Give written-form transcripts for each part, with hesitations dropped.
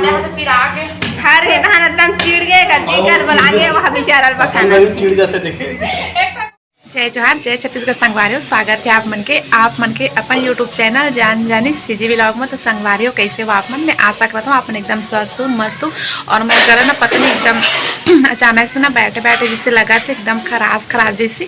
फिर आगे हर के धान एकदम चिड़ गए गद्दी कर बना के वहाँ बेचारा बखाना चिड़ जाते देखे। जय जोहार जय छत्तीसगढ़ संगवारियों, स्वागत है आप मन के अपन यूट्यूब चैनल जान जानी सीजी व्लॉग में। तो संगवारियों कैसे हो आप मन? मैं आशा करता हूँ अपन एकदम स्वस्थ हो मस्त हो। और मैं करा ना पता नहीं एकदम अचानक से ना बैठे बैठे जिससे लगा था एकदम खराश जैसी।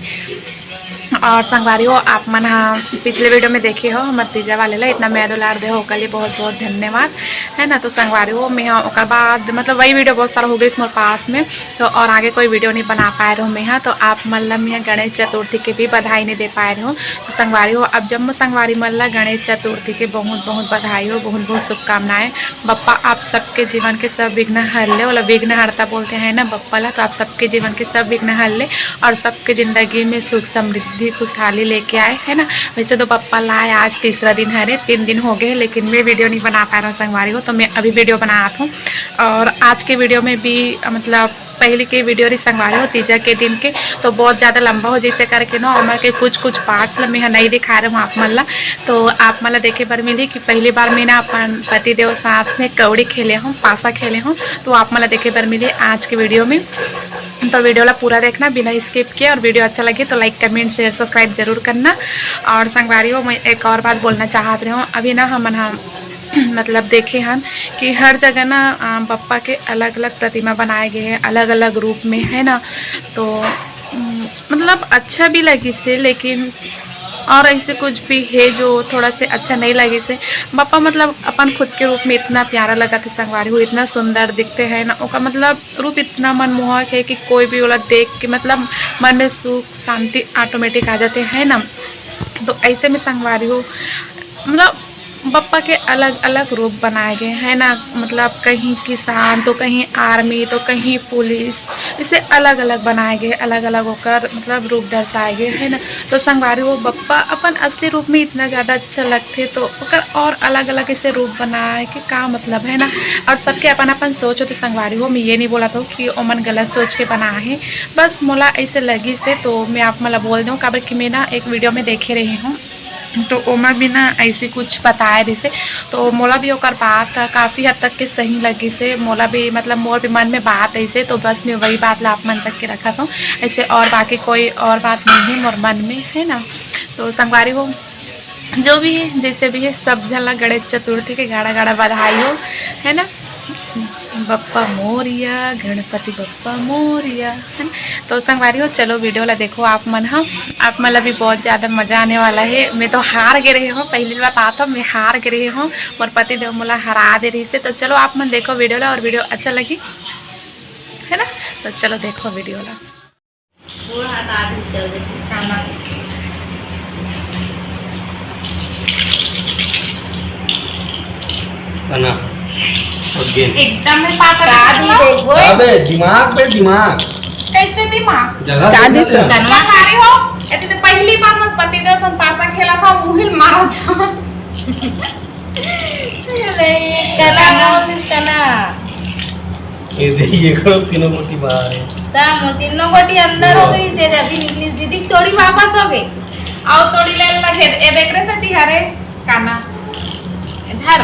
और संगवारियों आप मन हाँ पिछले वीडियो में देखे हो हमारे तीजा वाले ला इतना मैं दुलार दे हो कल बहुत बहुत धन्यवाद है ना। तो संगवारियों मैं हाँ और बाद मतलब वही वीडियो बहुत सारा हो गई इसमें पास में। तो और आगे कोई वीडियो नहीं बना पाए रहो मैं हाँ। तो आप मतलब मैं गणेश चतुर्थी के भी बधाई नहीं दे पाए रहो। तो संगवारियों अब जब मैं संगवारी मल्ला गणेश चतुर्थी के बहुत बहुत बधाई हो, बहुत बहुत शुभकामनाएं। बप्पा आप सबके जीवन के सब विघ्न हर ले, मतलब विघ्न हरता बोलते हैं ना बप्पा ला। तो आप सबके जीवन के सब विघ्न हर ले और सबके जिंदगी में सुख समृद्धि खुशहाली लेके आए है ना। वैसे तो पप्पा लाए आज तीसरा दिन है, 3 दिन हो गए, लेकिन मैं वीडियो नहीं बना पा रहा हूँ संगवारी हो। तो मैं अभी वीडियो बना रहा हूँ और आज के वीडियो में भी मतलब पहले के वीडियो रही संगवारी हो तीजा के दिन के तो बहुत ज़्यादा लंबा हो जैसे करके ना उम्र के कुछ पार्ट मैं नहीं दिखा रहा हूँ आप मल्ला। तो आप मतलब देखे पर मिली कि पहली बार मैं ना अपन पतिदेव साथ में कौड़ी खेले हूँ, पासा खेले हूँ। तो आप मतलब देखे पर मिली आज के वीडियो में। तो वीडियो ला पूरा देखना बिना स्किप किए, और वीडियो अच्छा लगे तो लाइक कमेंट शेयर सब्सक्राइब जरूर करना। और संगवारी हो मैं एक और बात बोलना चाहत रही हूँ। अभी ना हम मतलब देखे हम कि हर जगह ना बप्पा के अलग अलग प्रतिमा बनाए गए हैं अलग अलग रूप में है ना। तो मतलब अच्छा भी लगी से, लेकिन और ऐसे कुछ भी है जो थोड़ा से अच्छा नहीं लगे से। बप्पा मतलब अपन खुद के रूप में इतना प्यारा लगा था संगवारी हो, इतना सुंदर दिखते हैं ना, उनका मतलब रूप इतना मनमोहक है कि कोई भी वाला देख के मतलब मन में सुख शांति ऑटोमेटिक आ जाते हैं ना। तो ऐसे में संगवारी हो मतलब बप्पा के अलग अलग रूप बनाए गए हैं ना। मतलब कहीं किसान तो कहीं आर्मी तो कहीं पुलिस, इसे अलग अलग बनाए गए, अलग अलग होकर मतलब रूप दर्शाए गए है ना। तो संगवारी हो बप्पा अपन असली रूप में इतना ज़्यादा अच्छा लगते तो और अलग अलग इसे रूप बनाए के का मतलब है ना। और सबके अपन अपन सोच हो। तो संगवारी हो मैं ये नहीं बोला था कि ओमन गलत सोच के बना है, बस मोला ऐसे लगी से तो मैं आप मतलब बोल दूँ काबर कि मैं ना एक वीडियो में देखे रही हूँ। तो ओमा भी ना ऐसे कुछ बताए जैसे तो मोला भी ओकर बात काफ़ी हद तक के सही लगी से। मोला भी मतलब मोर भी मन में बात ऐसे तो बस मैं वही बात ला आप मन तक के रखा था ऐसे, और बाकी कोई और बात नहीं है मोर मन में है ना। तो संगवारी हो जो भी है जैसे भी है सब झला गणेश चतुर्थी के गाड़ा गाड़ा बधाई हो है ना। बप्पा मोरिया गणपति बप्पा मोरिया है ना। तो संगवारी हो चलो वीडियो ला देखो आप मन हाँ, आप मतलब भी बहुत ज़्यादा मज़ा आने वाला है। मैं तो हार गे रही हूँ, पहली बार बात हो मैं हार गे रही हूँ, और पति देव मोला हरा दे रही से। तो चलो आप मन देखो वीडियो ला, और वीडियो अच्छा लगी है ना। तो चलो देखो वीडियो ला। एकदम में अबे दिमाग पे दिमाग कैसे दिमाग जगह संगवारी हो ऐसे तो पहली बार मैं पति देव सन पासा खेला था मुहिल मारा जा ये देखिए करो तीनों मोटी बाहर है तीनों गोटी अंदर हो गई से अभी निकली दीदी थोड़ी वापस हो गई आओ तोड़ी ले लगे ए देख रहे से तिहारे काना इधर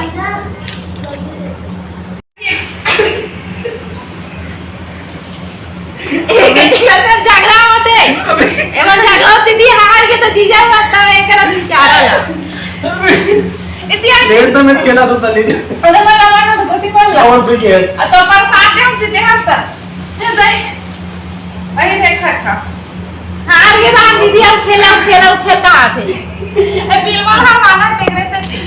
झगड़ा होते एवं झगड़ा होती थी हार के तो जीजा लगता है एकरा विचार देर तो मैं खेला तो तले ओदे वाला वाला तो गोटी बोल और भी है तो पर साथ दे हम सीधे हंसता है जाए अरे देख खा हार के बाद दीदी अब खेलता आते ए बिल्कुल हमारा देख रहे से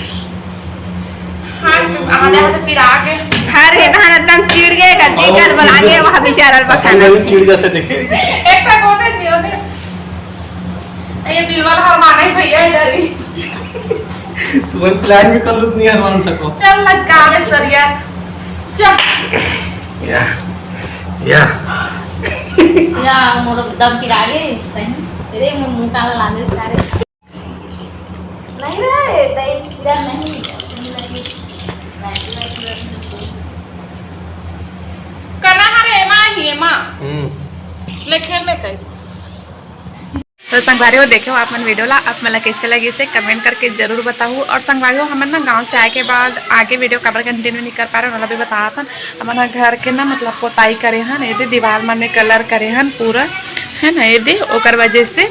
हां आधे हाथ फिर आगे हर के धान एकदम चिड़ गए गद्दी कर बना के वहाँ बेचारा बखाना चिड़ जाते देखे। एक तक होते जियो दे ये बिल्कुल हमारा ही भैया इधर ही तुम प्लान भी कर लो नहीं हरवान सको चल लगा ले सरिया चल या मोर दम पिरा गए सही तेरे मुंह काला लाने सारे नहीं रे दही पिरा नहीं कना हरे मां ही मां लेखे में कई। तो संगवारी हो देखो आप मन वीडियो ला आप मतलब कैसे लगी इसे कमेंट करके जरूर बताऊँ। और संगवारी हो हम ना गाँव से आए के बाद आगे वीडियो कवर कंटिन्यू नहीं कर पा रहे हैं, भी बताया था हमारा घर के ना मतलब पोताई करे हन ये दीवार में कलर करे हन पूरा है ना, ये ओकर वजह से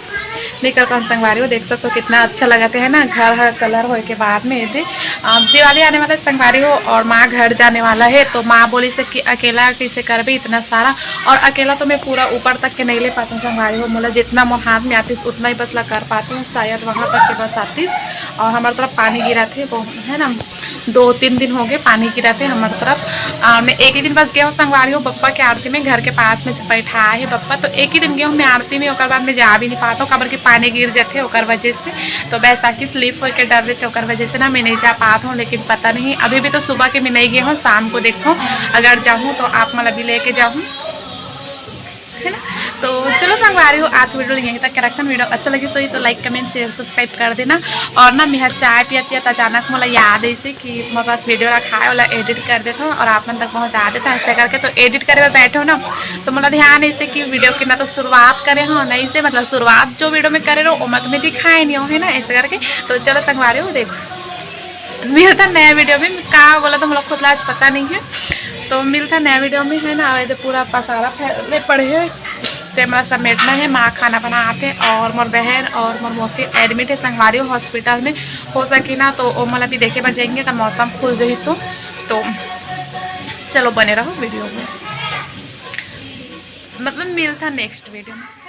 निकल कर संगवारी हो देख सकते हो कितना अच्छा लगाते है ना। घर कलर होए के बाद में ये दिवाली आने वाला संगवारी हो और माँ घर जाने वाला है, तो माँ बोली से कि अकेला कैसे कर भी इतना सारा, और अकेला तो मैं पूरा ऊपर तक के नहीं ले पाती हूँ संगवारी हो, मतलब जितना मोर हाथ में आती उतना ही बस ला कर पाती हूँ, शायद वहाँ तक के बस आती। और हमारी तरफ पानी गिरा थे वो है ना, 2-3 दिन हो गए पानी गिरा थे हमारी तरफ। मैं एक ही दिन बस गया हूँ संगवारी हो बप्पा के आरती में, घर के पास में बैठा है बप्पा, तो एक ही दिन गया हूँ मैं आरती में, और बाद में जा भी नहीं पाता हूँ कबर के पानी गिर जाते और वजह से, तो बैसाखी स्लिप होकर डर रहे थे और वजह से ना मैं नहीं जा पाता हूँ। लेकिन पता नहीं अभी भी तो सुबह के मैं नहीं गई हूँ, शाम को देखो अगर जाऊँ तो आप मतलब भी लेके जाऊँ है ना। तो चलो संगवारी हो आज वीडियो यहीं तक रखन। वीडियो अच्छा लगी तो लाइक कमेंट शेयर सब्सक्राइब कर देना। और ना मैं चाय पियती तो अचानक मुझे याद ऐसे कि मेरे पास वीडियो रखा है वाला एडिट कर देता हूँ और आप मन तक पहुँचा देता हूँ ऐसे करके। तो एडिट करे बैठे हो ना तो मतलब ध्यान ऐसे कि वीडियो की ना तो शुरुआत करे हो नहीं से, मतलब शुरुआत जो वीडियो में करे रहो वो मैं तुम्हें दिखाए नहीं हो है ना ऐसे करके। तो चलो संगवारी हो देखो मिलता नया वीडियो में, कहाँ बोला तो मतलब खुद आज पता नहीं है, तो मिलता नया वीडियो में है ना। वैसे पूरा पसारा फैले पड़े है कैमरा समेटना है, माँ खाना बनाते और मोर बहन और मोर मौसी एडमिट है संगवारी हॉस्पिटल में, हो सके ना तो वो मतलब भी देखे बच जाएंगे तो मौसम खुल जाए तो चलो बने रहो वीडियो में, मतलब मिलता नेक्स्ट वीडियो में।